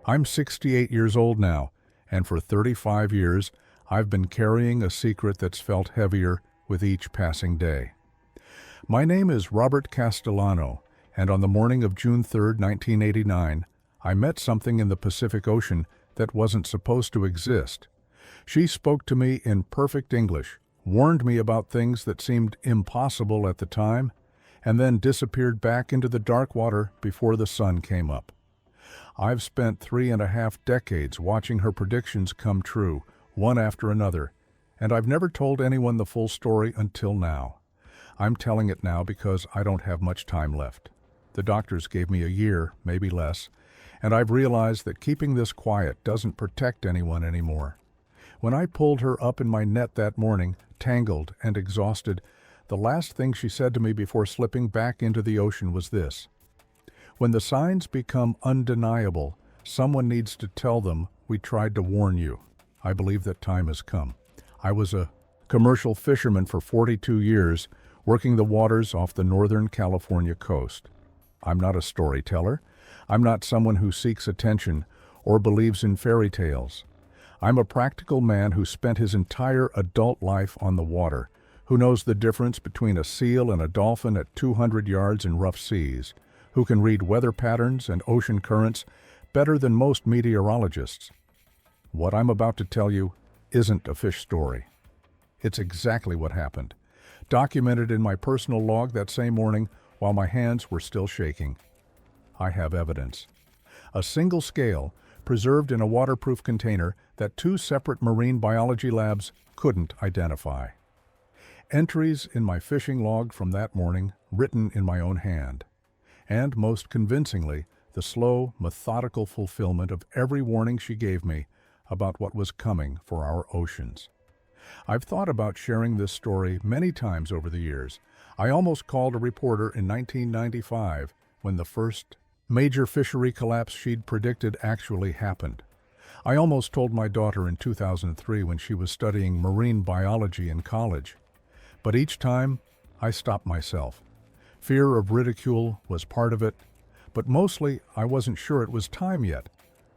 I'm 68 years old now, and for 35 years I've been carrying a secret that's felt heavier with each passing day. My name is Robert Castellano, and on the morning of June 3, 1989, I met something in the Pacific Ocean that wasn't supposed to exist. She spoke to me in perfect English, warned me about things that seemed impossible at the time, and then disappeared back into the dark water before the sun came up. I've spent 3.5 decades watching her predictions come true, one after another, and I've never told anyone the full story until now. I'm telling it now because I don't have much time left. The doctors gave me a year, maybe less, and I've realized that keeping this quiet doesn't protect anyone anymore. When I pulled her up in my net that morning, tangled and exhausted, the last thing she said to me before slipping back into the ocean was this: "When the signs become undeniable, someone needs to tell them we tried to warn you." I believe that time has come. I was a commercial fisherman for 42 years, working the waters off the Northern California coast. I'm not a storyteller. I'm not someone who seeks attention or believes in fairy tales. I'm a practical man who spent his entire adult life on the water, who knows the difference between a seal and a dolphin at 200 yards in rough seas, who can read weather patterns and ocean currents better than most meteorologists. What I'm about to tell you isn't a fish story. It's exactly what happened, documented in my personal log that same morning while my hands were still shaking. I have evidence. A single scale, preserved in a waterproof container that 2 separate marine biology labs couldn't identify. Entries in my fishing log from that morning, written in my own hand. And most convincingly, the slow, methodical fulfillment of every warning she gave me about what was coming for our oceans. I've thought about sharing this story many times over the years. I almost called a reporter in 1995 when the first major fishery collapse she'd predicted actually happened. I almost told my daughter in 2003 when she was studying marine biology in college. But each time, I stopped myself. Fear of ridicule was part of it, but mostly I wasn't sure it was time yet.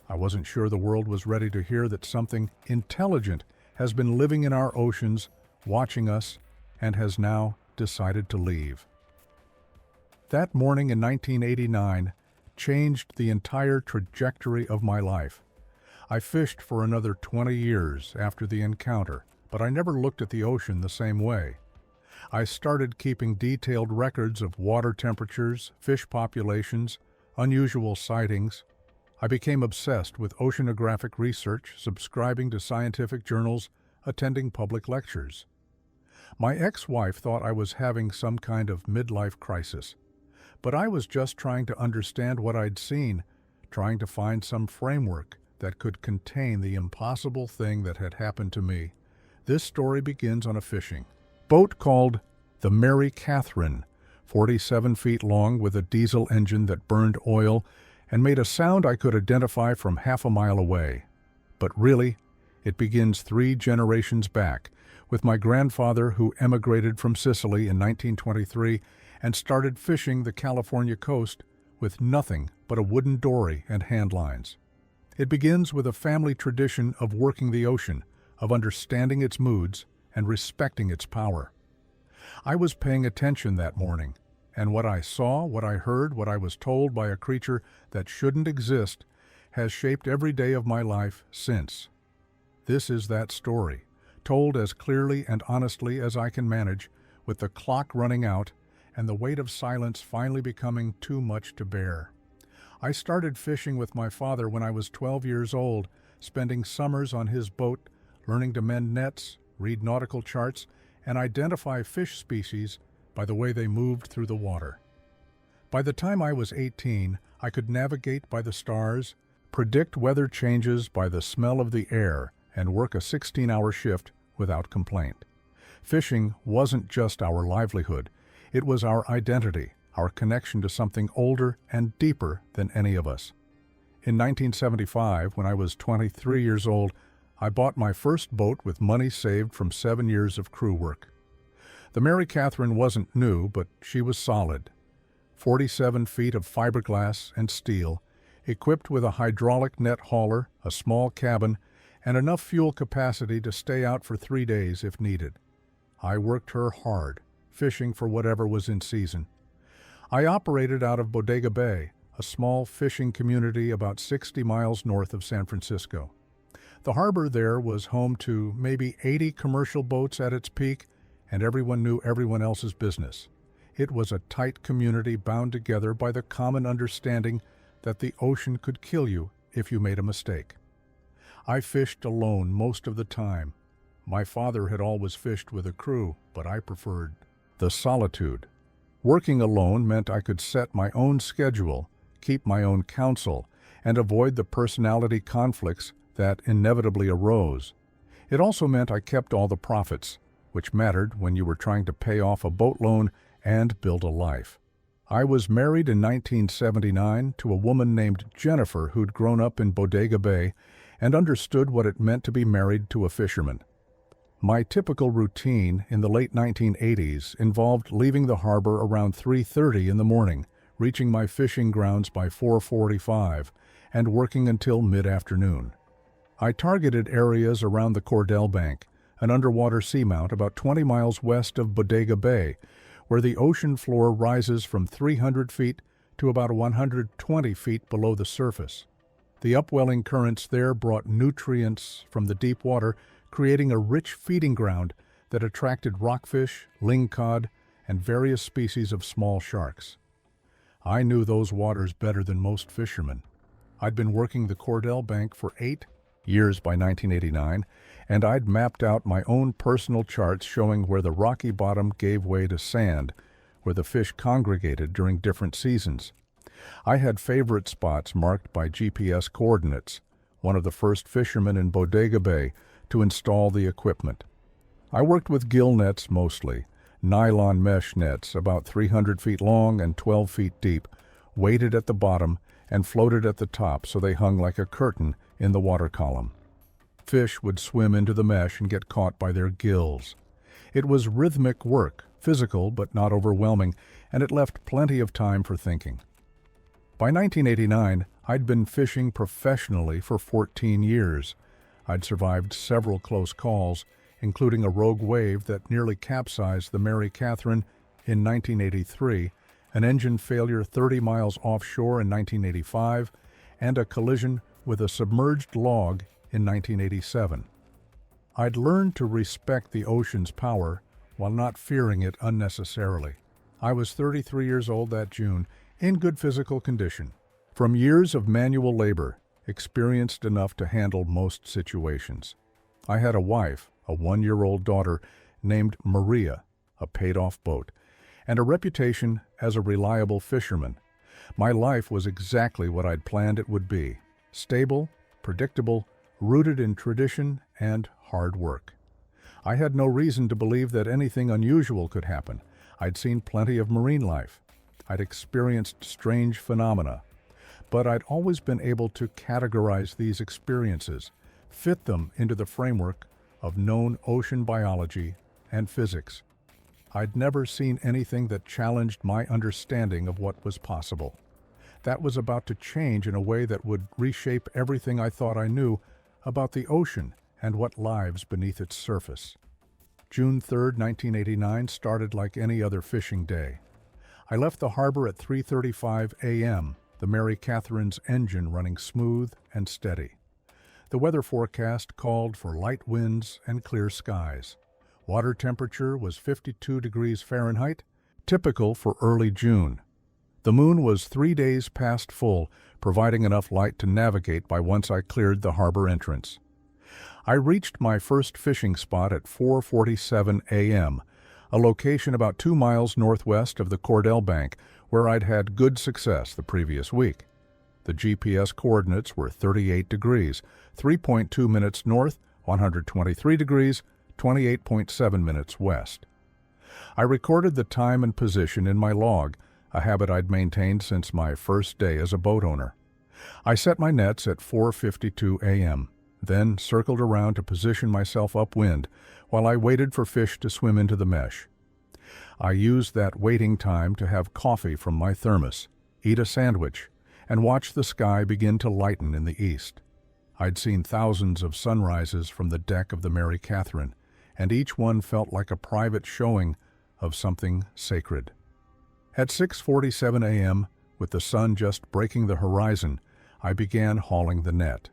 I wasn't sure the world was ready to hear that something intelligent has been living in our oceans, watching us, and has now decided to leave. That morning in 1989 changed the entire trajectory of my life. I fished for another 20 years after the encounter, but I never looked at the ocean the same way. I started keeping detailed records of water temperatures, fish populations, unusual sightings. I became obsessed with oceanographic research, subscribing to scientific journals, attending public lectures. My ex-wife thought I was having some kind of midlife crisis, but I was just trying to understand what I'd seen, trying to find some framework that could contain the impossible thing that had happened to me. This story begins on a fishing boat called the Mary Catherine, 47 feet long with a diesel engine that burned oil and made a sound I could identify from half a mile away. But really, it begins 3 generations back, with my grandfather who emigrated from Sicily in 1923 and started fishing the California coast with nothing but a wooden dory and hand lines. It begins with a family tradition of working the ocean, of understanding its moods and respecting its power. I was paying attention that morning, and what I saw, what I heard, what I was told by a creature that shouldn't exist has shaped every day of my life since. This is that story, told as clearly and honestly as I can manage, with the clock running out and the weight of silence finally becoming too much to bear. I started fishing with my father when I was 12 years old, spending summers on his boat, learning to mend nets, read nautical charts, and identify fish species by the way they moved through the water. By the time I was 18, I could navigate by the stars, predict weather changes by the smell of the air, and work a 16-hour shift without complaint. Fishing wasn't just our livelihood. It was our identity, our connection to something older and deeper than any of us. In 1975, when I was 23 years old, I bought my first boat with money saved from 7 years of crew work. The Mary Catherine wasn't new, but she was solid. 47 feet of fiberglass and steel, equipped with a hydraulic net hauler, a small cabin, and enough fuel capacity to stay out for 3 days if needed. I worked her hard, fishing for whatever was in season. I operated out of Bodega Bay, a small fishing community about 60 miles north of San Francisco. The harbor there was home to maybe 80 commercial boats at its peak, and everyone knew everyone else's business. It was a tight community bound together by the common understanding that the ocean could kill you if you made a mistake. I fished alone most of the time. My father had always fished with a crew, but I preferred the solitude. Working alone meant I could set my own schedule, keep my own counsel, and avoid the personality conflicts that inevitably arose. It also meant I kept all the profits, which mattered when you were trying to pay off a boat loan and build a life. I was married in 1979 to a woman named Jennifer who'd grown up in Bodega Bay and understood what it meant to be married to a fisherman. My typical routine in the late 1980s involved leaving the harbor around 3:30 in the morning, reaching my fishing grounds by 4:45, and working until mid-afternoon. I targeted areas around the Cordell Bank, an underwater seamount about 20 miles west of Bodega Bay, where the ocean floor rises from 300 feet to about 120 feet below the surface. The upwelling currents there brought nutrients from the deep water, creating a rich feeding ground that attracted rockfish, lingcod, and various species of small sharks. I knew those waters better than most fishermen. I'd been working the Cordell Bank for 8 years by 1989, and I'd mapped out my own personal charts showing where the rocky bottom gave way to sand, where the fish congregated during different seasons. I had favorite spots marked by GPS coordinates, one of the first fishermen in Bodega Bay to install the equipment. I worked with gill nets mostly, nylon mesh nets about 300 feet long and 12 feet deep, weighted at the bottom and floated at the top so they hung like a curtain in the water column. Fish would swim into the mesh and get caught by their gills. It was rhythmic work, physical but not overwhelming, and it left plenty of time for thinking. By 1989, I'd been fishing professionally for 14 years. I'd survived several close calls, including a rogue wave that nearly capsized the Mary Catherine in 1983, an engine failure 30 miles offshore in 1985, and a collision with a submerged log in 1987. I'd learned to respect the ocean's power while not fearing it unnecessarily. I was 33 years old that June, in good physical condition. From years of manual labor, experienced enough to handle most situations. I had a wife, a 1-year-old daughter named Miriam, a paid-off boat, and a reputation as a reliable fisherman. My life was exactly what I'd planned it would be: stable, predictable, rooted in tradition and hard work. I had no reason to believe that anything unusual could happen. I'd seen plenty of marine life. I'd experienced strange phenomena, but I'd always been able to categorize these experiences, fit them into the framework of known ocean biology and physics. I'd never seen anything that challenged my understanding of what was possible. That was about to change in a way that would reshape everything I thought I knew about the ocean and what lives beneath its surface. June 3, 1989 started like any other fishing day. I left the harbor at 3:35 a.m., the Mary Catherine's engine running smooth and steady. The weather forecast called for light winds and clear skies. Water temperature was 52 degrees Fahrenheit, typical for early June. The moon was 3 days past full, providing enough light to navigate by once I cleared the harbor entrance. I reached my first fishing spot at 4:47 a.m., a location about 2 miles northwest of the Cordell Bank, where I'd had good success the previous week. The GPS coordinates were 38 degrees, 3.2 minutes north, 123 degrees, 28.7 minutes west. I recorded the time and position in my log, a habit I'd maintained since my first day as a boat owner. I set my nets at 4:52 a.m., then circled around to position myself upwind while I waited for fish to swim into the mesh. I used that waiting time to have coffee from my thermos, eat a sandwich, and watched the sky begin to lighten in the east. I'd seen thousands of sunrises from the deck of the Mary Catherine, and each one felt like a private showing of something sacred. At 6:47 a.m., with the sun just breaking the horizon, I began hauling the net.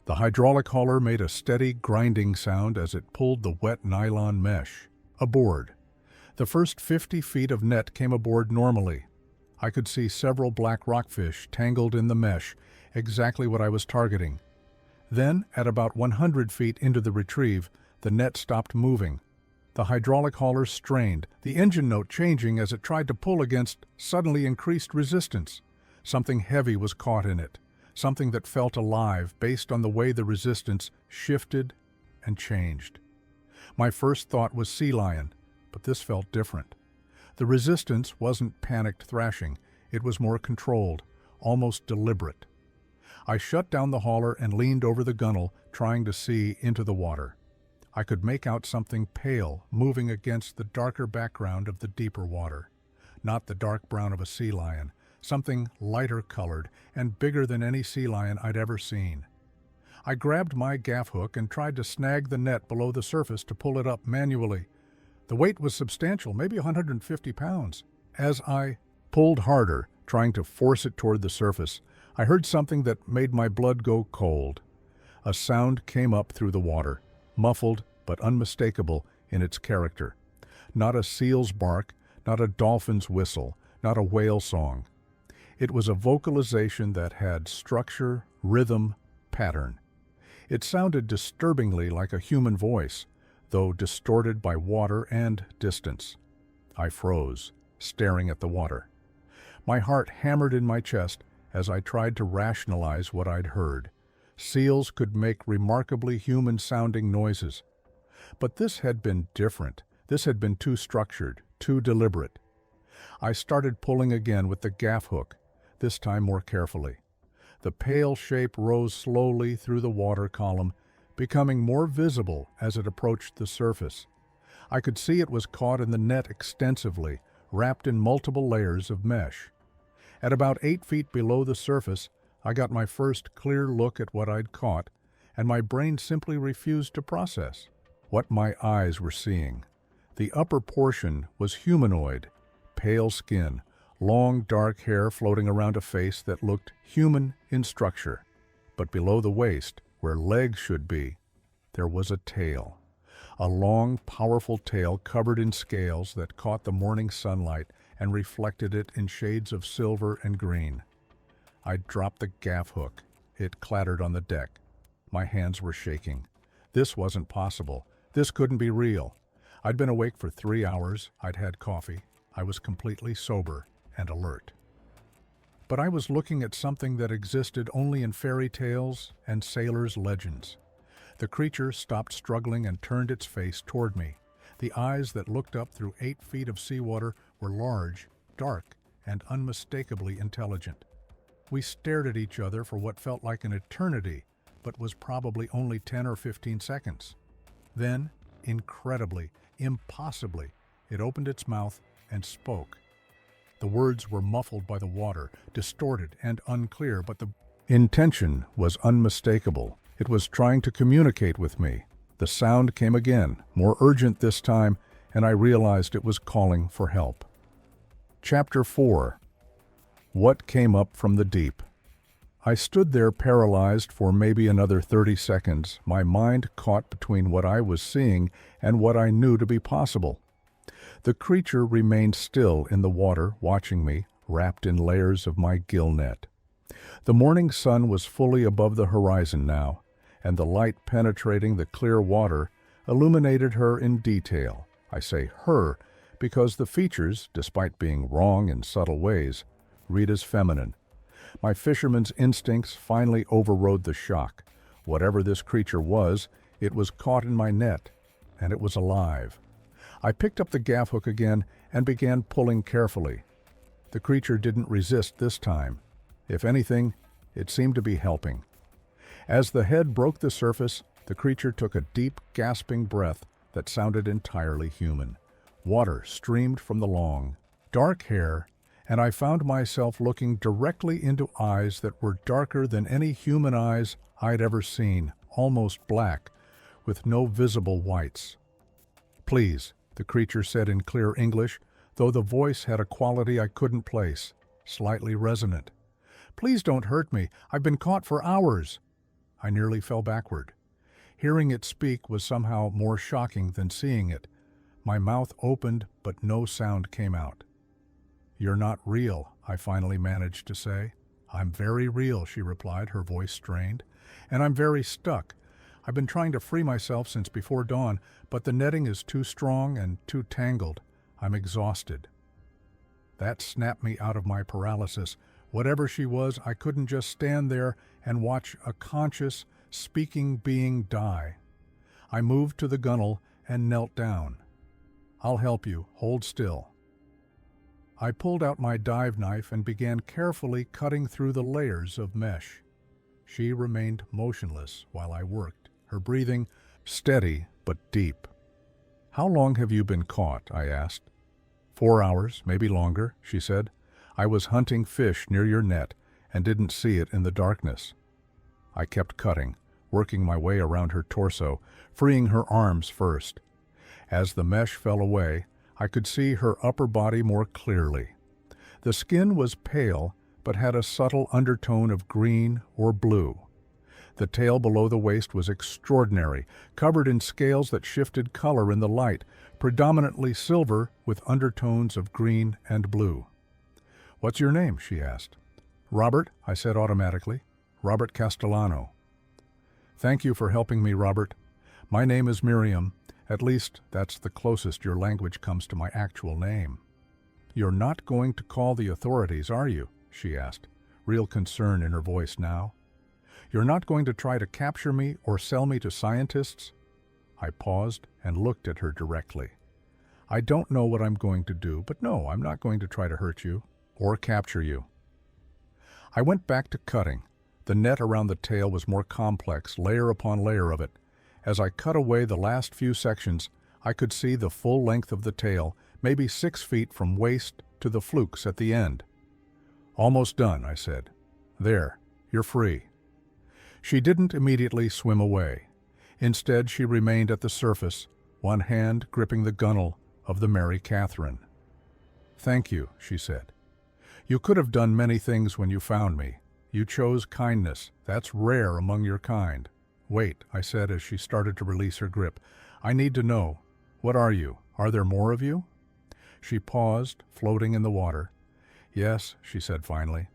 The hydraulic hauler made a steady grinding sound as it pulled the wet nylon mesh aboard. The first 50 feet of net came aboard normally. I could see several black rockfish tangled in the mesh, exactly what I was targeting. Then, at about 100 feet into the retrieve, the net stopped moving. The hydraulic hauler strained, the engine note changing as it tried to pull against suddenly increased resistance. Something heavy was caught in it, something that felt alive based on the way the resistance shifted and changed. My first thought was sea lion, but this felt different. The resistance wasn't panicked thrashing, it was more controlled, almost deliberate. I shut down the hauler and leaned over the gunwale, trying to see into the water. I could make out something pale moving against the darker background of the deeper water. Not the dark brown of a sea lion, something lighter colored and bigger than any sea lion I'd ever seen. I grabbed my gaff hook and tried to snag the net below the surface to pull it up manually. The weight was substantial, maybe 150 pounds. As I pulled harder, trying to force it toward the surface, I heard something that made my blood go cold. A sound came up through the water, muffled but unmistakable in its character. Not a seal's bark, not a dolphin's whistle, not a whale song. It was a vocalization that had structure, rhythm, pattern. It sounded disturbingly like a human voice, though distorted by water and distance. I froze, staring at the water. My heart hammered in my chest as I tried to rationalize what I'd heard. Seals could make remarkably human-sounding noises. But this had been different. This had been too structured, too deliberate. I started pulling again with the gaff hook, this time more carefully. The pale shape rose slowly through the water column, becoming more visible as it approached the surface. I could see it was caught in the net extensively, wrapped in multiple layers of mesh. At about 8 feet below the surface, I got my first clear look at what I'd caught, and my brain simply refused to process what my eyes were seeing. The upper portion was humanoid, pale skin, long dark hair floating around a face that looked human in structure. But below the waist, where legs should be, there was a tail. A long, powerful tail covered in scales that caught the morning sunlight and reflected it in shades of silver and green. I dropped the gaff hook. It clattered on the deck. My hands were shaking. This wasn't possible. This couldn't be real. I'd been awake for 3 hours. I'd had coffee. I was completely sober and alert. But I was looking at something that existed only in fairy tales and sailors' legends. The creature stopped struggling and turned its face toward me. The eyes that looked up through 8 feet of seawater were large, dark, and unmistakably intelligent. We stared at each other for what felt like an eternity, but was probably only 10 or 15 seconds. Then, incredibly, impossibly, it opened its mouth and spoke. The words were muffled by the water, distorted and unclear, but the intention was unmistakable. It was trying to communicate with me. The sound came again, more urgent this time, and I realized it was calling for help. Chapter 4. What Came Up from the Deep. I stood there paralyzed for maybe another 30 seconds, my mind caught between what I was seeing and what I knew to be possible. The creature remained still in the water, watching me, wrapped in layers of my gill net. The morning sun was fully above the horizon now, and the light penetrating the clear water illuminated her in detail. I say her because the features, despite being wrong in subtle ways, read as feminine. My fisherman's instincts finally overrode the shock. Whatever this creature was, it was caught in my net, and it was alive. I picked up the gaff hook again and began pulling carefully. The creature didn't resist this time. If anything, it seemed to be helping. As the head broke the surface, the creature took a deep, gasping breath that sounded entirely human. Water streamed from the long, dark hair and I found myself looking directly into eyes that were darker than any human eyes I'd ever seen, almost black, with no visible whites. "Please," the creature said in clear English, though the voice had a quality I couldn't place, slightly resonant. "Please don't hurt me. I've been caught for hours." I nearly fell backward. Hearing it speak was somehow more shocking than seeing it. My mouth opened, but no sound came out. "You're not real," I finally managed to say. "I'm very real," she replied, her voice strained. "And I'm very stuck. I've been trying to free myself since before dawn, but the netting is too strong and too tangled. I'm exhausted." That snapped me out of my paralysis. Whatever she was, I couldn't just stand there and watch a conscious, speaking being die. I moved to the gunwale and knelt down. "I'll help you. Hold still." I pulled out my dive knife and began carefully cutting through the layers of mesh. She remained motionless while I worked, her breathing steady but deep. "How long have you been caught?" I asked. 4 hours, maybe longer," she said. "I was hunting fish near your net and didn't see it in the darkness." I kept cutting, working my way around her torso, freeing her arms first. As the mesh fell away, I could see her upper body more clearly. The skin was pale, but had a subtle undertone of green or blue. The tail below the waist was extraordinary, covered in scales that shifted color in the light, predominantly silver with undertones of green and blue. "What's your name?" she asked. "Robert," I said automatically. "Robert Castellano." "Thank you for helping me, Robert. My name is Miriam. At least, that's the closest your language comes to my actual name." "You're not going to call the authorities, are you?" she asked, real concern in her voice now. "You're not going to try to capture me or sell me to scientists?" I paused and looked at her directly. "I don't know what I'm going to do, but no, I'm not going to try to hurt you or capture you." I went back to cutting. The net around the tail was more complex, layer upon layer of it. As I cut away the last few sections, I could see the full length of the tail, maybe 6 feet from waist to the flukes at the end. "Almost done," I said. "There, you're free." She didn't immediately swim away. Instead, she remained at the surface, one hand gripping the gunwale of the Mary Catherine. "Thank you," she said. "You could have done many things when you found me. You chose kindness. That's rare among your kind." "Wait," I said as she started to release her grip. "I need to know. What are you? Are there more of you?" She paused, floating in the water. "Yes," she said finally.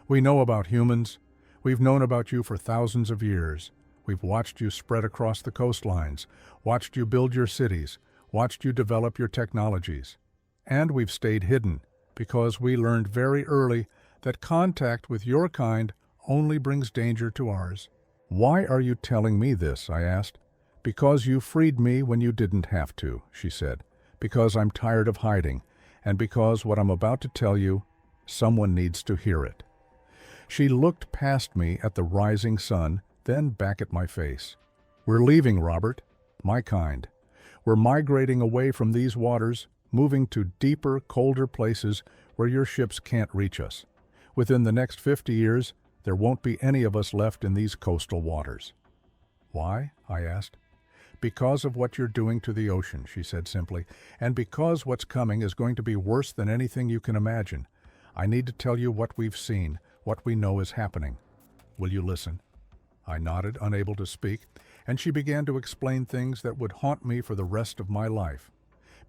"We know about humans. We've known about you for thousands of years. We've watched you spread across the coastlines, watched you build your cities, watched you develop your technologies. And we've stayed hidden, because we learned very early that contact with your kind only brings danger to ours." "Why are you telling me this?" I asked. "Because you freed me when you didn't have to," she said. "Because I'm tired of hiding, and because what I'm about to tell you, someone needs to hear it." She looked past me at the rising sun, then back at my face. "We're leaving, Robert. My kind. We're migrating away from these waters, moving to deeper, colder places where your ships can't reach us. Within the next 50 years, there won't be any of us left in these coastal waters." "Why?" I asked. "Because of what you're doing to the ocean," she said simply, "and because what's coming is going to be worse than anything you can imagine. I need to tell you what we've seen, what we know is happening. Will you listen?" I nodded, unable to speak, and she began to explain things that would haunt me for the rest of my life.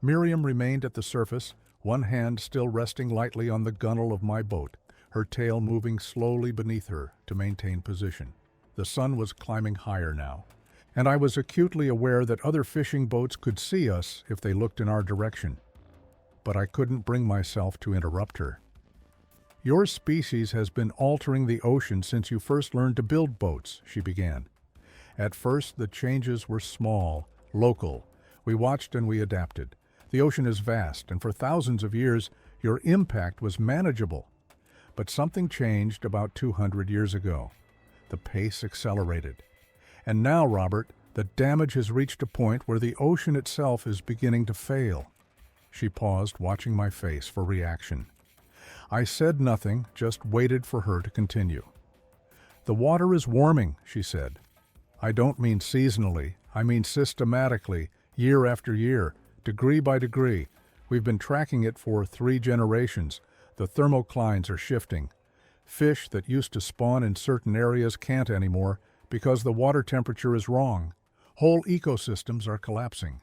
Miriam remained at the surface, one hand still resting lightly on the gunwale of my boat, her tail moving slowly beneath her to maintain position. The sun was climbing higher now, and I was acutely aware that other fishing boats could see us if they looked in our direction. But I couldn't bring myself to interrupt her. "Your species has been altering the ocean since you first learned to build boats," she began. "At first, the changes were small, local. We watched and we adapted. The ocean is vast, and for thousands of years, your impact was manageable. But something changed about 200 years ago. The pace accelerated. And now, Robert, the damage has reached a point where the ocean itself is beginning to fail." She paused, watching my face for reaction. I said nothing, just waited for her to continue. "The water is warming," she said. "I don't mean seasonally, I mean systematically, year after year, degree by degree. We've been tracking it for 3 generations. The thermoclines are shifting. Fish that used to spawn in certain areas can't anymore because the water temperature is wrong. Whole ecosystems are collapsing."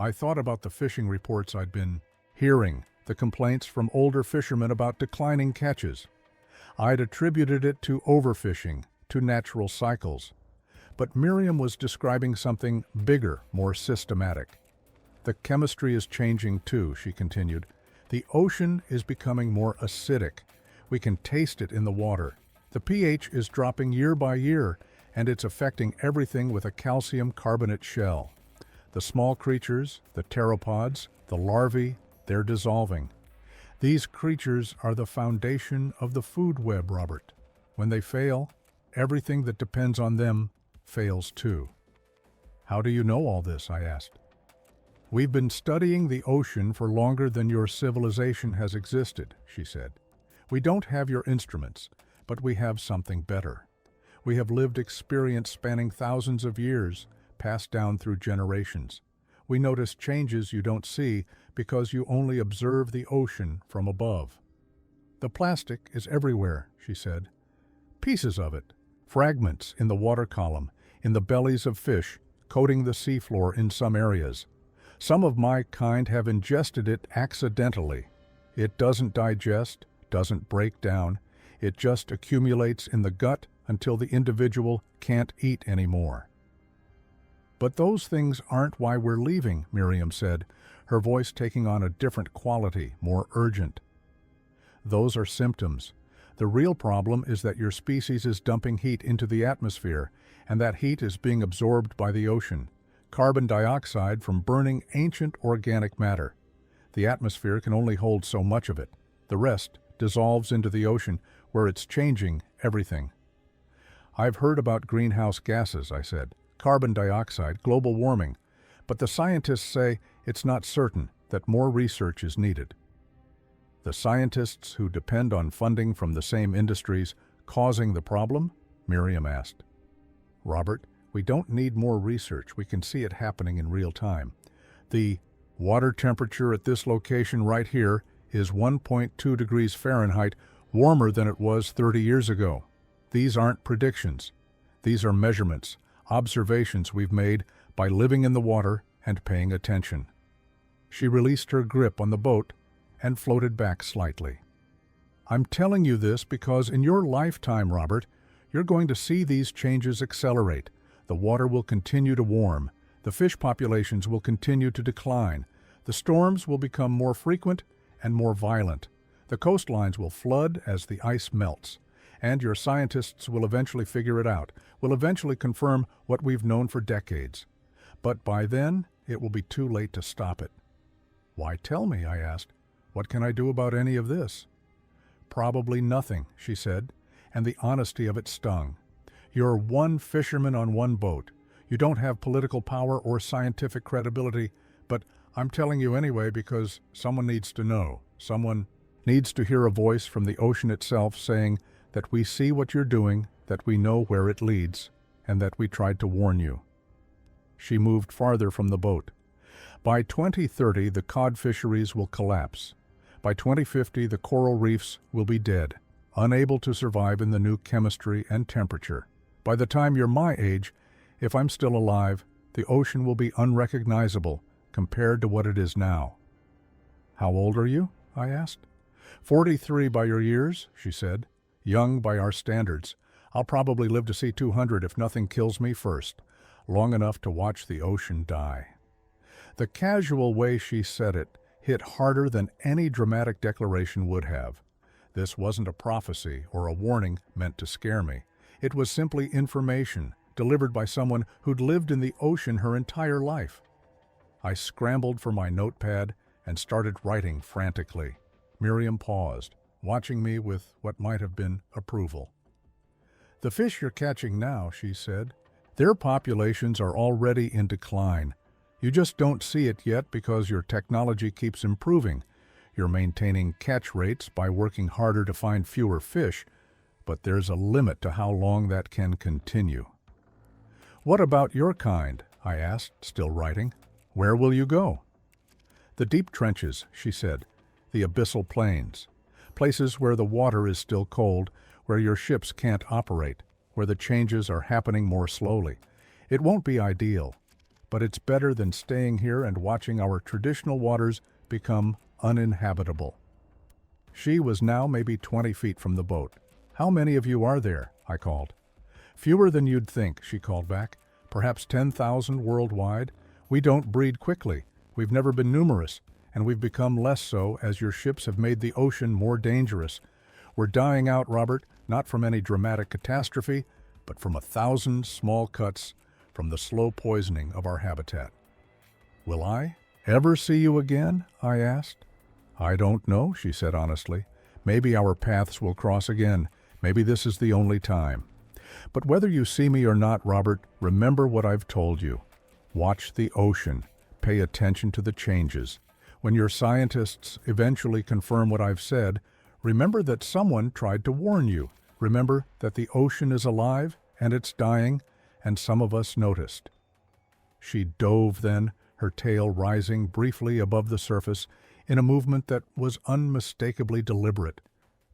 I thought about the fishing reports I'd been hearing, the complaints from older fishermen about declining catches. I'd attributed it to overfishing, to natural cycles. But Miriam was describing something bigger, more systematic. "The chemistry is changing too," she continued. "The ocean is becoming more acidic. We can taste it in the water. The pH is dropping year by year, and it's affecting everything with a calcium carbonate shell. The small creatures, the pteropods, the larvae, they're dissolving. These creatures are the foundation of the food web, Robert. When they fail, everything that depends on them fails too." "How do you know all this?" I asked. "We've been studying the ocean for longer than your civilization has existed," she said. "We don't have your instruments, but we have something better. We have lived experience spanning thousands of years, passed down through generations. We notice changes you don't see because you only observe the ocean from above." "The plastic is everywhere," she said. "Pieces of it, fragments in the water column, in the bellies of fish, coating the seafloor in some areas. Some of my kind have ingested it accidentally. It doesn't digest, doesn't break down. It just accumulates in the gut until the individual can't eat anymore." "But those things aren't why we're leaving," Miriam said, her voice taking on a different quality, more urgent. "Those are symptoms. The real problem is that your species is dumping heat into the atmosphere, and that heat is being absorbed by the ocean. Carbon dioxide from burning ancient organic matter. The atmosphere can only hold so much of it. The rest dissolves into the ocean, where it's changing everything." "I've heard about greenhouse gases," I said. "Carbon dioxide, global warming. But the scientists say it's not certain, that more research is needed." "The scientists who depend on funding from the same industries causing the problem?" Miriam asked. "Robert, we don't need more research. We can see it happening in real time. The water temperature at this location right here is 1.2 degrees Fahrenheit warmer than it was 30 years ago. These aren't predictions. These are measurements, observations we've made by living in the water and paying attention." She released her grip on the boat and floated back slightly. "I'm telling you this because in your lifetime, Robert, you're going to see these changes accelerate. The water will continue to warm. The fish populations will continue to decline. The storms will become more frequent and more violent. The coastlines will flood as the ice melts. And your scientists will eventually figure it out, will eventually confirm what we've known for decades. But by then, it will be too late to stop it." "Why tell me?" I asked. "What can I do about any of this?" "Probably nothing," she said, and the honesty of it stung. "You're one fisherman on one boat. You don't have political power or scientific credibility, but I'm telling you anyway because someone needs to know. Someone needs to hear a voice from the ocean itself saying that we see what you're doing, that we know where it leads, and that we tried to warn you." She moved farther from the boat. "By 2030, the cod fisheries will collapse. By 2050, the coral reefs will be dead, unable to survive in the new chemistry and temperature. By the time you're my age, if I'm still alive, the ocean will be unrecognizable compared to what it is now." "How old are you?" I asked. 43 by your years," she said. "Young by our standards. I'll probably live to see 200 if nothing kills me first. Long enough to watch the ocean die." The casual way she said it hit harder than any dramatic declaration would have. This wasn't a prophecy or a warning meant to scare me. It was simply information delivered by someone who'd lived in the ocean her entire life. I scrambled for my notepad and started writing frantically. Miriam paused, watching me with what might have been approval. "The fish you're catching now," she said, "their populations are already in decline. You just don't see it yet because your technology keeps improving. You're maintaining catch rates by working harder to find fewer fish, but there's a limit to how long that can continue. What about your kind? I asked, still writing. Where will you go? The deep trenches, she said, the abyssal plains, places where the water is still cold, where your ships can't operate, where the changes are happening more slowly. It won't be ideal, but it's better than staying here and watching our traditional waters become uninhabitable. She was now maybe 20 feet from the boat. How many of you are there? I called. Fewer than you'd think, she called back. Perhaps 10,000 worldwide. We don't breed quickly. We've never been numerous, and we've become less so as your ships have made the ocean more dangerous. We're dying out, Robert, not from any dramatic catastrophe, but from 1,000 small cuts from the slow poisoning of our habitat. Will I ever see you again? I asked. I don't know, she said honestly. Maybe our paths will cross again. Maybe this is the only time. But whether you see me or not, Robert, remember what I've told you. Watch the ocean. Pay attention to the changes. When your scientists eventually confirm what I've said, remember that someone tried to warn you. Remember that the ocean is alive and it's dying, and some of us noticed. She dove then, her tail rising briefly above the surface in a movement that was unmistakably deliberate.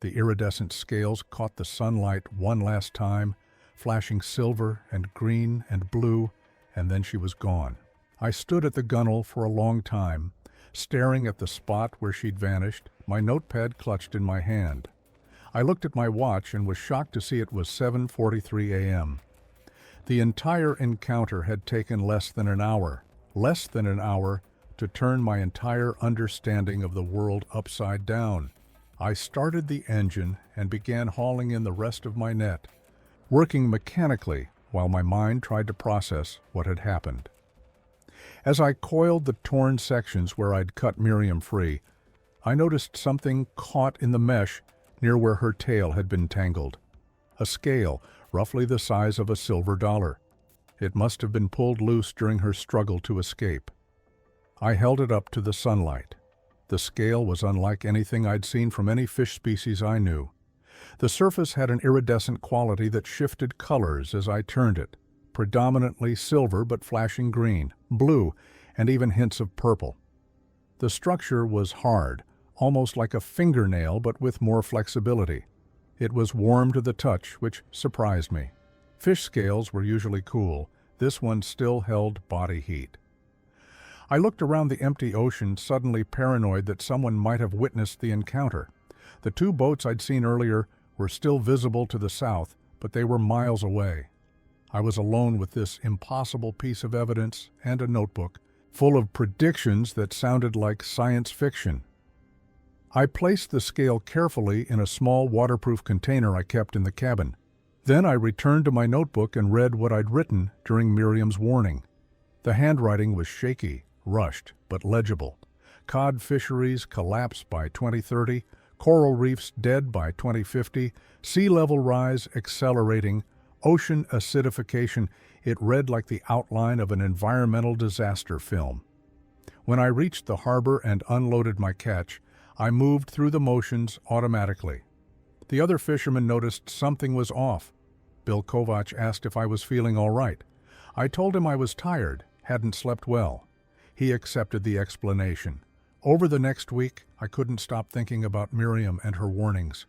The iridescent scales caught the sunlight one last time, flashing silver and green and blue, and then she was gone. I stood at the gunwale for a long time, staring at the spot where she'd vanished, my notepad clutched in my hand. I looked at my watch and was shocked to see it was 7:43 a.m. The entire encounter had taken less than an hour to turn my entire understanding of the world upside down. I started the engine and began hauling in the rest of my net, working mechanically while my mind tried to process what had happened. As I coiled the torn sections where I'd cut Miriam free, I noticed something caught in the mesh near where her tail had been tangled. A scale, roughly the size of a silver dollar. It must have been pulled loose during her struggle to escape. I held it up to the sunlight. The scale was unlike anything I'd seen from any fish species I knew. The surface had an iridescent quality that shifted colors as I turned it, predominantly silver but flashing green, blue, and even hints of purple. The structure was hard, almost like a fingernail but with more flexibility. It was warm to the touch, which surprised me. Fish scales were usually cool. This one still held body heat. I looked around the empty ocean, suddenly paranoid that someone might have witnessed the encounter. The two boats I'd seen earlier were still visible to the south, but they were miles away. I was alone with this impossible piece of evidence and a notebook full of predictions that sounded like science fiction. I placed the scale carefully in a small waterproof container I kept in the cabin. Then I returned to my notebook and read what I'd written during Miriam's warning. The handwriting was shaky, rushed, but legible. Cod fisheries collapse by 2030, coral reefs dead by 2050, sea level rise accelerating, ocean acidification. It read like the outline of an environmental disaster film. When I reached the harbor and unloaded my catch, I moved through the motions automatically. The other fishermen noticed something was off. Bill Kovac asked if I was feeling all right. I told him I was tired, hadn't slept well. He accepted the explanation. Over the next week, I couldn't stop thinking about Miriam and her warnings.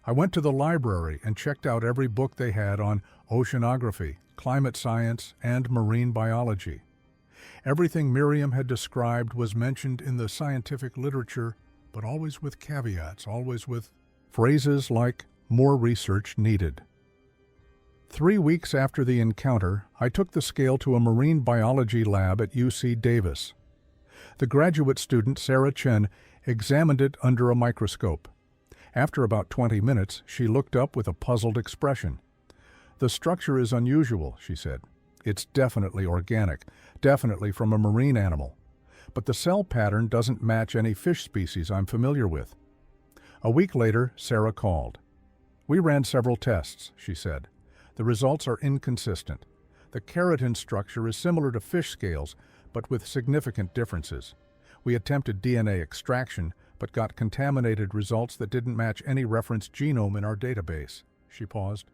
I went to the library and checked out every book they had on oceanography, climate science, and marine biology. Everything Miriam had described was mentioned in the scientific literature, but always with caveats, always with phrases like more research needed. 3 weeks after the encounter, I took the scale to a marine biology lab at UC Davis. The graduate student, Sarah Chen, examined it under a microscope. After about 20 minutes, she looked up with a puzzled expression. "The structure is unusual," she said. "It's definitely organic, definitely from a marine animal. But the cell pattern doesn't match any fish species I'm familiar with." A week later, Sarah called. "We ran several tests," she said. "The results are inconsistent. The keratin structure is similar to fish scales, but with significant differences. We attempted DNA extraction, but got contaminated results that didn't match any reference genome in our database." She paused.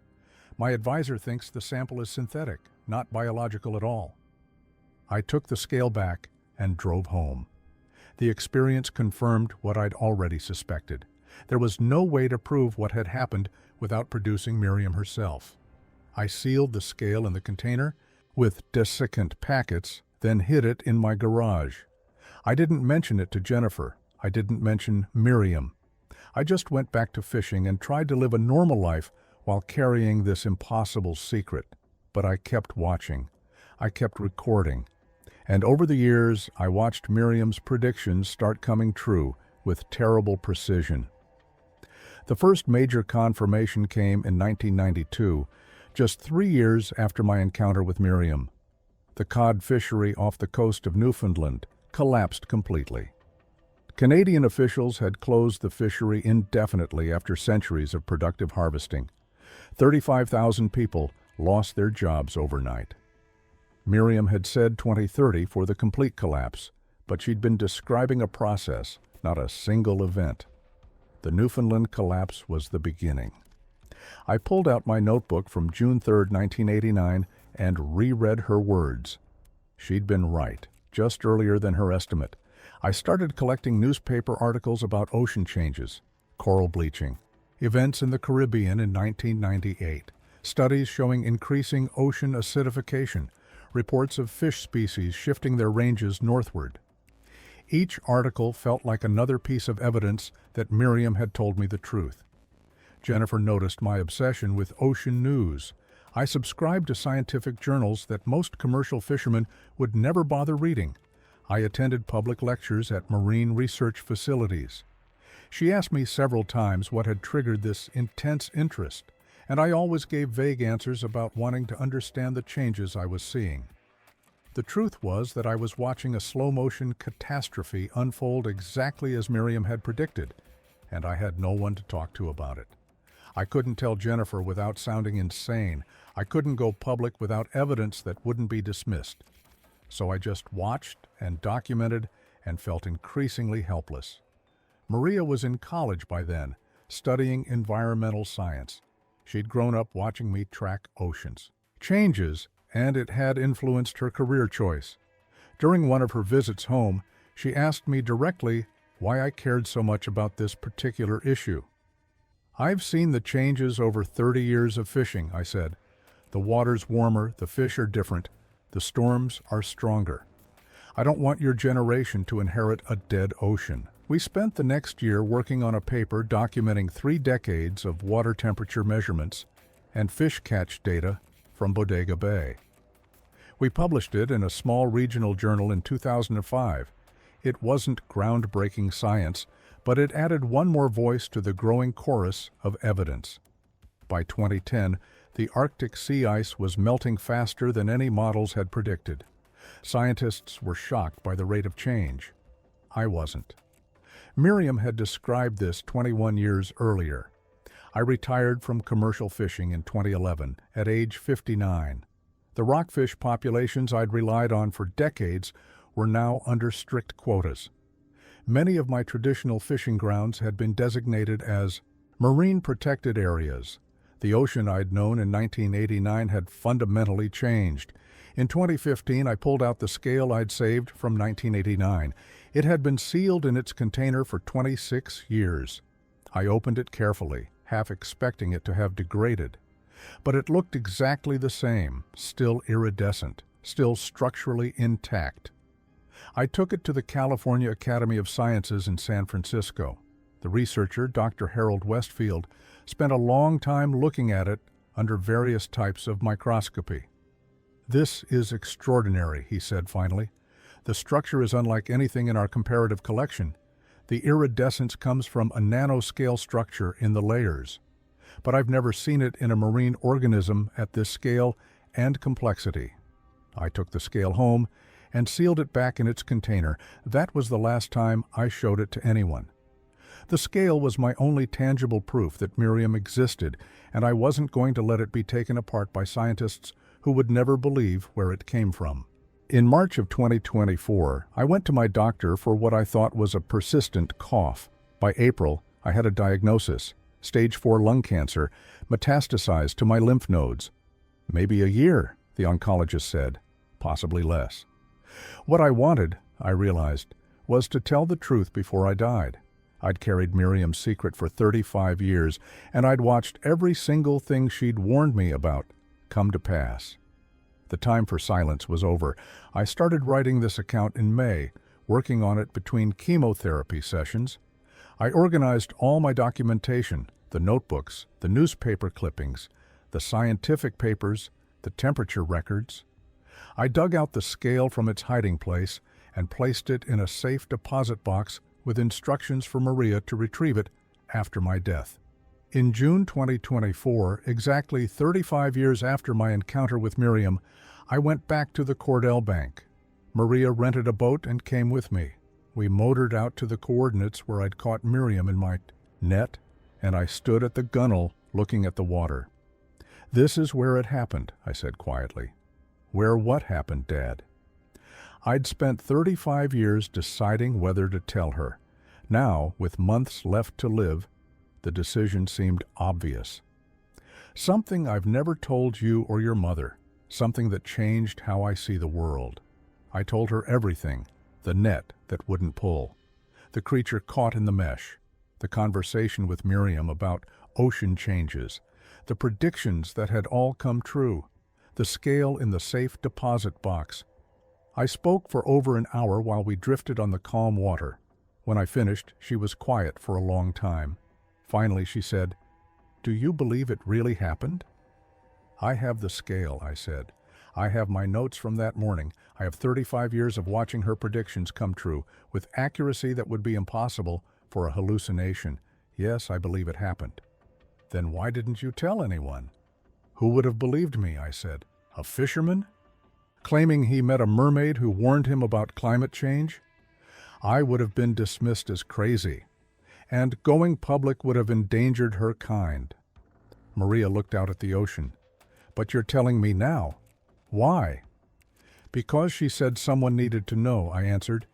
"My advisor thinks the sample is synthetic, not biological at all." I took the scale back and drove home. The experience confirmed what I'd already suspected. There was no way to prove what had happened without producing Miriam herself. I sealed the scale in the container with desiccant packets, then hid it in my garage. I didn't mention it to Jennifer. I didn't mention Miriam. I just went back to fishing and tried to live a normal life while carrying this impossible secret. But I kept watching. I kept recording. And over the years, I watched Miriam's predictions start coming true with terrible precision. The first major confirmation came in 1992, just 3 years after my encounter with Miriam. The cod fishery off the coast of Newfoundland collapsed completely. Canadian officials had closed the fishery indefinitely after centuries of productive harvesting. 35,000 people lost their jobs overnight. Miriam had said 2030 for the complete collapse, but she'd been describing a process, not a single event. The Newfoundland collapse was the beginning. I pulled out my notebook from June 3, 1989, and reread her words. She'd been right, just earlier than her estimate. I started collecting newspaper articles about ocean changes, coral bleaching, events in the Caribbean in 1998, studies showing increasing ocean acidification, reports of fish species shifting their ranges northward. Each article felt like another piece of evidence that Miriam had told me the truth. Jennifer noticed my obsession with ocean news. I subscribed to scientific journals that most commercial fishermen would never bother reading. I attended public lectures at marine research facilities. She asked me several times what had triggered this intense interest, and I always gave vague answers about wanting to understand the changes I was seeing. The truth was that I was watching a slow-motion catastrophe unfold exactly as Miriam had predicted, and I had no one to talk to about it. I couldn't tell Jennifer without sounding insane. I couldn't go public without evidence that wouldn't be dismissed. So I just watched and documented and felt increasingly helpless. Maria was in college by then, studying environmental science. She'd grown up watching me track oceans changes, and it had influenced her career choice. During one of her visits home, she asked me directly why I cared so much about this particular issue. "I've seen the changes over 30 years of fishing," I said. "The water's warmer, the fish are different, the storms are stronger. I don't want your generation to inherit a dead ocean." We spent the next year working on a paper documenting 3 decades of water temperature measurements and fish catch data from Bodega Bay. We published it in a small regional journal in 2005. It wasn't groundbreaking science, but it added one more voice to the growing chorus of evidence. By 2010, the Arctic sea ice was melting faster than any models had predicted. Scientists were shocked by the rate of change. I wasn't. Miriam had described this 21 years earlier. I retired from commercial fishing in 2011 at age 59. The rockfish populations I'd relied on for decades were now under strict quotas. Many of my traditional fishing grounds had been designated as marine protected areas. The ocean I'd known in 1989 had fundamentally changed. In 2015, I pulled out the scale I'd saved from 1989. It had been sealed in its container for 26 years. I opened it carefully, half expecting it to have degraded. But it looked exactly the same, still iridescent, still structurally intact. I took it to the California Academy of Sciences in San Francisco. The researcher, Dr. Harold Westfield, spent a long time looking at it under various types of microscopy. "This is extraordinary," he said finally. "The structure is unlike anything in our comparative collection. The iridescence comes from a nanoscale structure in the layers. But I've never seen it in a marine organism at this scale and complexity." I took the scale home and sealed it back in its container. That was the last time I showed it to anyone. The scale was my only tangible proof that Miriam existed, and I wasn't going to let it be taken apart by scientists who would never believe where it came from. In March of 2024, I went to my doctor for what I thought was a persistent cough. By April, I had a diagnosis: stage 4 lung cancer, metastasized to my lymph nodes. Maybe a year, the oncologist said, possibly less. What I wanted, I realized, was to tell the truth before I died. I'd carried Miriam's secret for 35 years, and I'd watched every single thing she'd warned me about come to pass. The time for silence was over. I started writing this account in May, working on it between chemotherapy sessions. I organized all my documentation, the notebooks, the newspaper clippings, the scientific papers, the temperature records. I dug out the scale from its hiding place and placed it in a safe deposit box with instructions for Maria to retrieve it after my death. In June 2024, exactly 35 years after my encounter with Miriam, I went back to the Cordell Bank. Maria rented a boat and came with me. We motored out to the coordinates where I'd caught Miriam in my net, and I stood at the gunwale looking at the water. "This is where it happened," I said quietly. "Where what happened, Dad?" I'd spent 35 years deciding whether to tell her. Now, with months left to live, the decision seemed obvious. Something I've never told you or your mother, something that changed how I see the world. I told her everything: the net that wouldn't pull, the creature caught in the mesh, the conversation with Miriam about ocean changes, the predictions that had all come true, the scale in the safe deposit box. I spoke for over an hour while we drifted on the calm water. When I finished, she was quiet for a long time. Finally, she said, "Do you believe it really happened?" "I have the scale," I said. "I have my notes from that morning. I have 35 years of watching her predictions come true, with accuracy that would be impossible for a hallucination. Yes, I believe it happened." "Then why didn't you tell anyone?" "Who would have believed me?" I said. "A fisherman? Claiming he met a mermaid who warned him about climate change? I would have been dismissed as crazy, and going public would have endangered her kind." Maria looked out at the ocean. "But you're telling me now. Why?" "Because she said someone needed to know," I answered.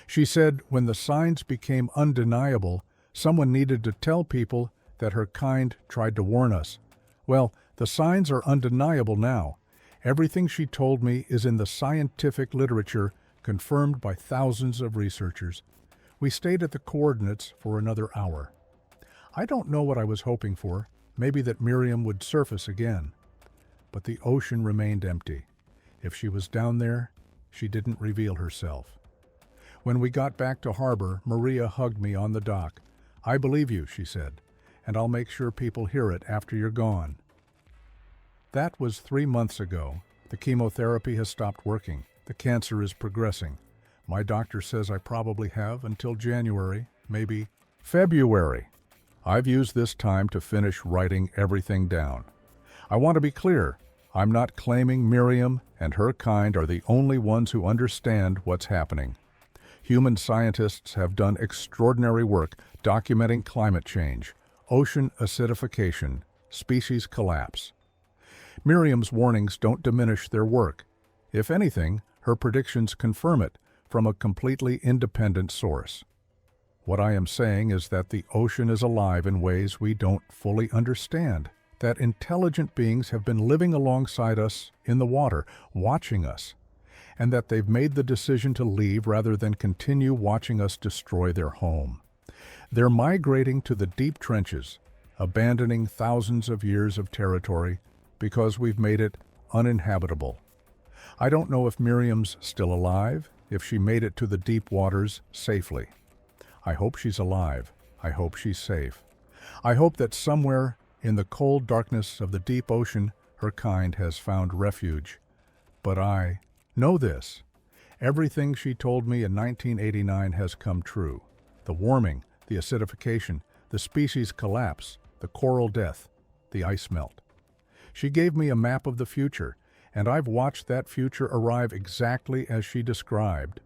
"She said when the signs became undeniable, someone needed to tell people that her kind tried to warn us. Well, the signs are undeniable now. Everything she told me is in the scientific literature, confirmed by thousands of researchers." We stayed at the coordinates for another hour. I don't know what I was hoping for, maybe that Miriam would surface again. But the ocean remained empty. If she was down there, she didn't reveal herself. When we got back to harbor, Maria hugged me on the dock. "I believe you," she said, "and I'll make sure people hear it after you're gone." That was 3 months ago. The chemotherapy has stopped working. The cancer is progressing. My doctor says I probably have until January, maybe February. I've used this time to finish writing everything down. I want to be clear. I'm not claiming Miriam and her kind are the only ones who understand what's happening. Human scientists have done extraordinary work documenting climate change, ocean acidification, species collapse. Miriam's warnings don't diminish their work. If anything, her predictions confirm it from a completely independent source. What I am saying is that the ocean is alive in ways we don't fully understand, that intelligent beings have been living alongside us in the water, watching us, and that they've made the decision to leave rather than continue watching us destroy their home. They're migrating to the deep trenches, abandoning thousands of years of territory because we've made it uninhabitable. I don't know if Miriam's still alive, if she made it to the deep waters safely. I hope she's alive. I hope she's safe. I hope that somewhere in the cold darkness of the deep ocean, her kind has found refuge. But I know this. Everything she told me in 1989 has come true. The warming, the acidification, the species collapse, the coral death, the ice melt. She gave me a map of the future, and I've watched that future arrive exactly as she described.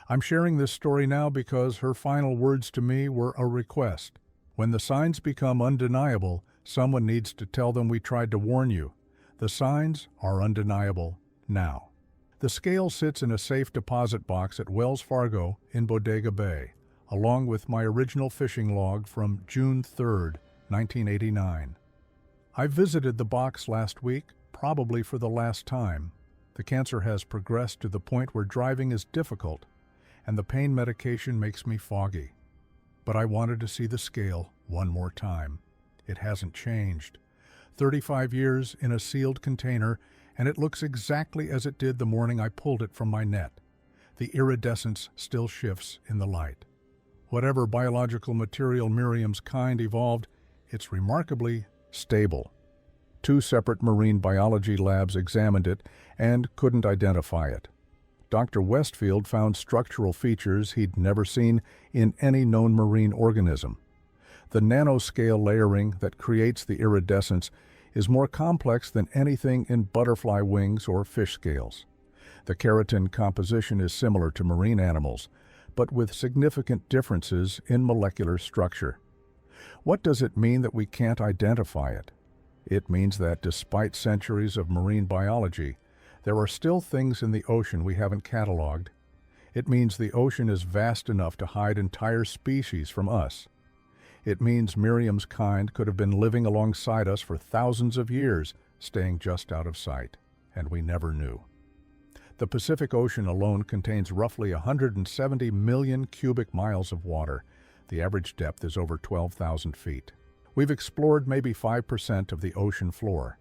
I'm sharing this story now because her final words to me were a request. When the signs become undeniable, someone needs to tell them we tried to warn you. The signs are undeniable now. The scale sits in a safe deposit box at Wells Fargo in Bodega Bay. along with my original fishing log from June 3rd, 1989. I visited the box last week, probably for the last time. The cancer has progressed to the point where driving is difficult, and the pain medication makes me foggy. But I wanted to see the scale one more time. It hasn't changed. 35 years in a sealed container, and it looks exactly as it did the morning I pulled it from my net. The iridescence still shifts in the light. Whatever biological material Miriam's kind evolved, it's remarkably stable. 2 separate marine biology labs examined it and couldn't identify it. Dr. Westfield found structural features he'd never seen in any known marine organism. The nanoscale layering that creates the iridescence is more complex than anything in butterfly wings or fish scales. The keratin composition is similar to marine animals, but with significant differences in molecular structure. What does it mean that we can't identify it? It means that despite centuries of marine biology, there are still things in the ocean we haven't cataloged. It means the ocean is vast enough to hide entire species from us. It means Miriam's kind could have been living alongside us for thousands of years, staying just out of sight, and we never knew. The Pacific Ocean alone contains roughly 170 million cubic miles of water. The average depth is over 12,000 feet. We've explored maybe 5% of the ocean floor.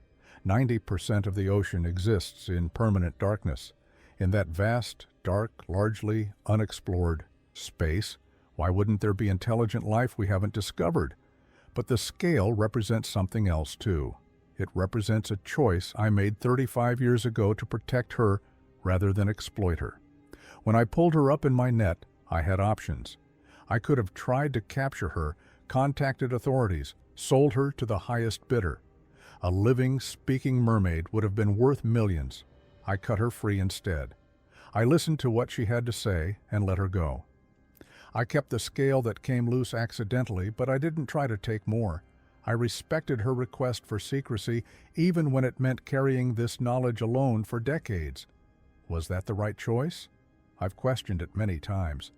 90% of the ocean exists in permanent darkness. In that vast, dark, largely unexplored space, why wouldn't there be intelligent life we haven't discovered? But the scale represents something else too. It represents a choice I made 35 years ago to protect her rather than exploit her. When I pulled her up in my net, I had options. I could have tried to capture her, contacted authorities, sold her to the highest bidder. A living, speaking mermaid would have been worth millions. I cut her free instead. I listened to what she had to say and let her go. I kept the scale that came loose accidentally, but I didn't try to take more. I respected her request for secrecy, even when it meant carrying this knowledge alone for decades. Was that the right choice? I've questioned it many times.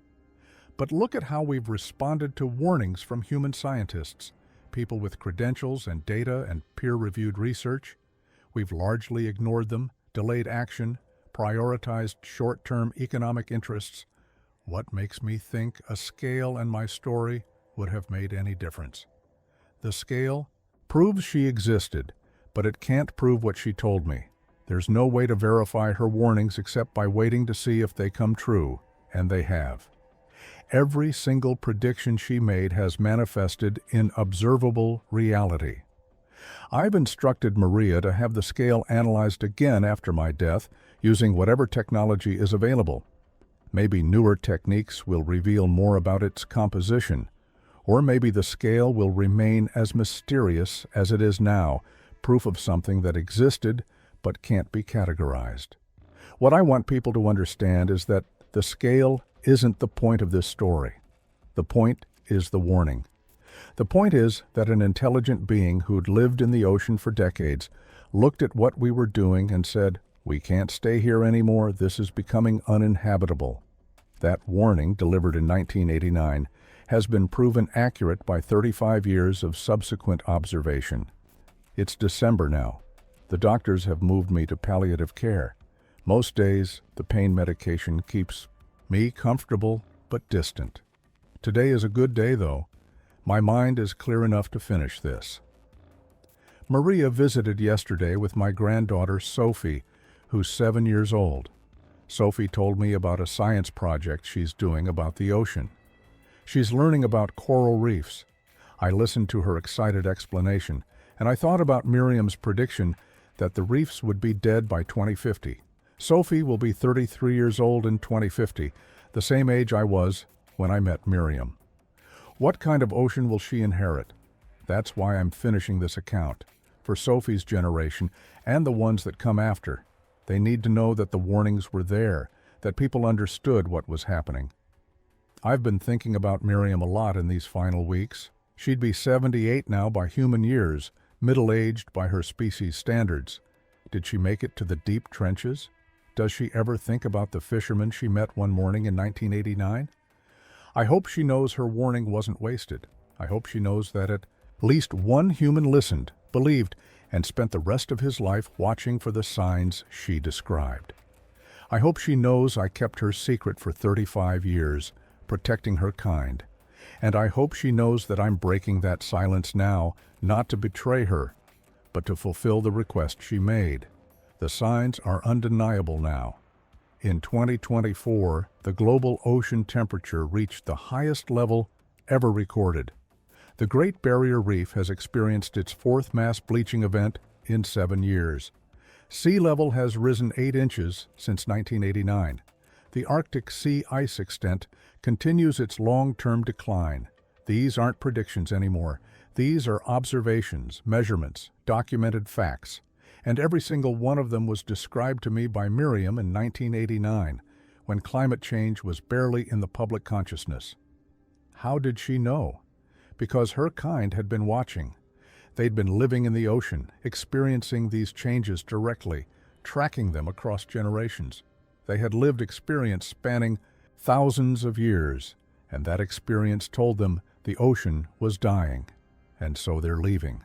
But look at how we've responded to warnings from human scientists, people with credentials and data and peer-reviewed research. We've largely ignored them, delayed action, prioritized short-term economic interests. What makes me think a scale and my story would have made any difference? The scale proves she existed, but it can't prove what she told me. There's no way to verify her warnings except by waiting to see if they come true, and they have. Every single prediction she made has manifested in observable reality. I've instructed Maria to have the scale analyzed again after my death, using whatever technology is available. Maybe newer techniques will reveal more about its composition, or maybe the scale will remain as mysterious as it is now, proof of something that existed but can't be categorized. What I want people to understand is that the scale isn't the point of this story. The point is the warning. The point is that an intelligent being who'd lived in the ocean for decades looked at what we were doing and said, "We can't stay here anymore, this is becoming uninhabitable." That warning, delivered in 1989, has been proven accurate by 35 years of subsequent observation. It's December now. The doctors have moved me to palliative care. Most days, the pain medication keeps me comfortable but distant. Today is a good day, though. My mind is clear enough to finish this. Maria visited yesterday with my granddaughter, Sophie, who's 7 years old. Sophie told me about a science project she's doing about the ocean. She's learning about coral reefs. I listened to her excited explanation, and I thought about Miriam's prediction that the reefs would be dead by 2050. Sophie will be 33 years old in 2050, the same age I was when I met Miriam. What kind of ocean will she inherit? That's why I'm finishing this account. For Sophie's generation and the ones that come after, they need to know that the warnings were there, that people understood what was happening. I've been thinking about Miriam a lot in these final weeks. She'd be 78 now by human years, middle-aged by her species standards. Did she make it to the deep trenches? Does she ever think about the fisherman she met one morning in 1989? I hope she knows her warning wasn't wasted. I hope she knows that at least one human listened, believed, and spent the rest of his life watching for the signs she described. I hope she knows I kept her secret for 35 years, protecting her kind. And I hope she knows that I'm breaking that silence now, not to betray her, but to fulfill the request she made. The signs are undeniable now. In 2024, the global ocean temperature reached the highest level ever recorded. The Great Barrier Reef has experienced its fourth mass bleaching event in 7 years. Sea level has risen 8 inches since 1989. The Arctic sea ice extent continues its long-term decline. These aren't predictions anymore. These are observations, measurements, documented facts. And every single one of them was described to me by Miriam in 1989, when climate change was barely in the public consciousness. How did she know? Because her kind had been watching. They'd been living in the ocean, experiencing these changes directly, tracking them across generations. They had lived experience spanning thousands of years, and that experience told them the ocean was dying, and so they're leaving.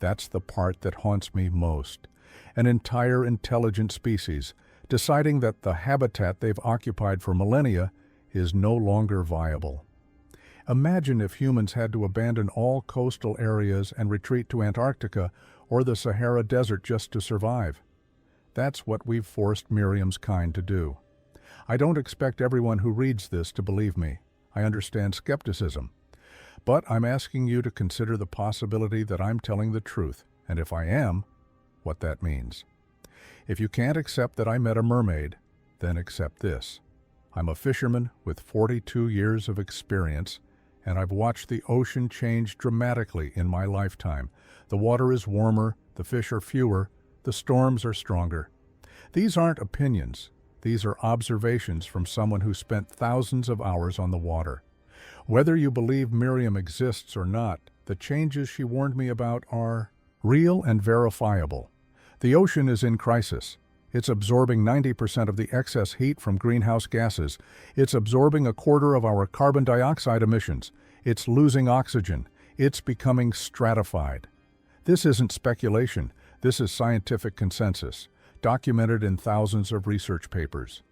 That's the part that haunts me most. An entire intelligent species deciding that the habitat they've occupied for millennia is no longer viable. Imagine if humans had to abandon all coastal areas and retreat to Antarctica or the Sahara Desert just to survive. That's what we've forced Miriam's kind to do. I don't expect everyone who reads this to believe me. I understand skepticism. But I'm asking you to consider the possibility that I'm telling the truth, and if I am, what that means. If you can't accept that I met a mermaid, then accept this. I'm a fisherman with 42 years of experience, and I've watched the ocean change dramatically in my lifetime. The water is warmer, the fish are fewer, the storms are stronger. These aren't opinions. These are observations from someone who spent thousands of hours on the water. Whether you believe Miriam exists or not, the changes she warned me about are real and verifiable. The ocean is in crisis. It's absorbing 90% of the excess heat from greenhouse gases. It's absorbing a quarter of our carbon dioxide emissions. It's losing oxygen. It's becoming stratified. This isn't speculation. This is scientific consensus, documented in thousands of research papers.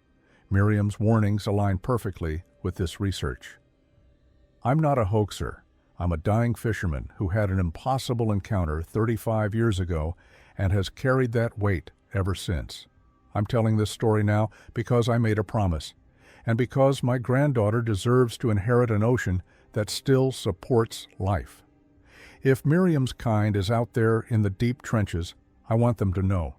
Miriam's warnings align perfectly with this research. I'm not a hoaxer. I'm a dying fisherman who had an impossible encounter 35 years ago and has carried that weight ever since. I'm telling this story now because I made a promise, and because my granddaughter deserves to inherit an ocean that still supports life. If Miriam's kind is out there in the deep trenches, I want them to know.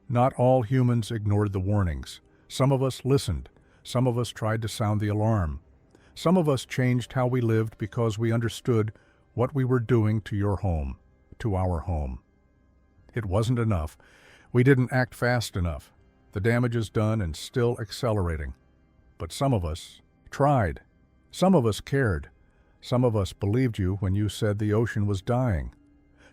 Not all humans ignored the warnings. Some of us listened. Some of us tried to sound the alarm. Some of us changed how we lived because we understood what we were doing to your home, to our home. It wasn't enough. We didn't act fast enough. The damage is done and still accelerating. But some of us tried. Some of us cared. Some of us believed you when you said the ocean was dying.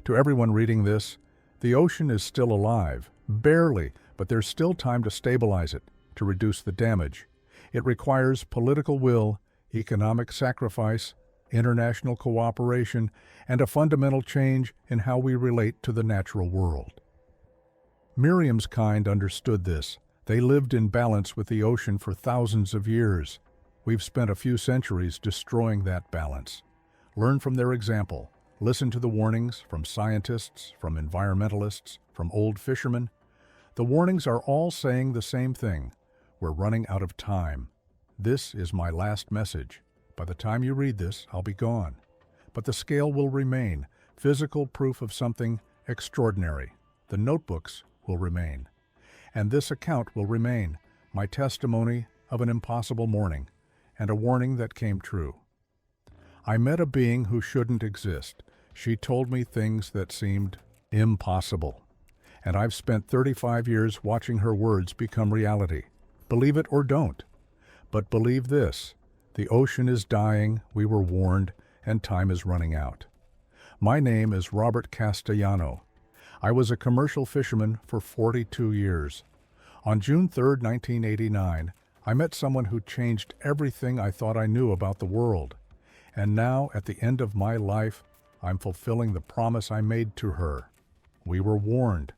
To everyone reading this, the ocean is still alive. Barely, but there's still time to stabilize it, to reduce the damage. It requires political will, economic sacrifice, international cooperation, and a fundamental change in how we relate to the natural world. Miriam's kind understood this. They lived in balance with the ocean for thousands of years. We've spent a few centuries destroying that balance. Learn from their example. Listen to the warnings from scientists, from environmentalists, from old fishermen. The warnings are all saying the same thing. We're running out of time. This is my last message. By the time you read this, I'll be gone. But the scale will remain, physical proof of something extraordinary. The notebooks will remain. And this account will remain, my testimony of an impossible morning, and a warning that came true. I met a being who shouldn't exist. She told me things that seemed impossible. And I've spent 35 years watching her words become reality. Believe it or don't. But believe this. The ocean is dying, we were warned, and time is running out. My name is Robert Castellano. I was a commercial fisherman for 42 years. On June 3, 1989, I met someone who changed everything I thought I knew about the world. And now, at the end of my life, I'm fulfilling the promise I made to her. We were warned.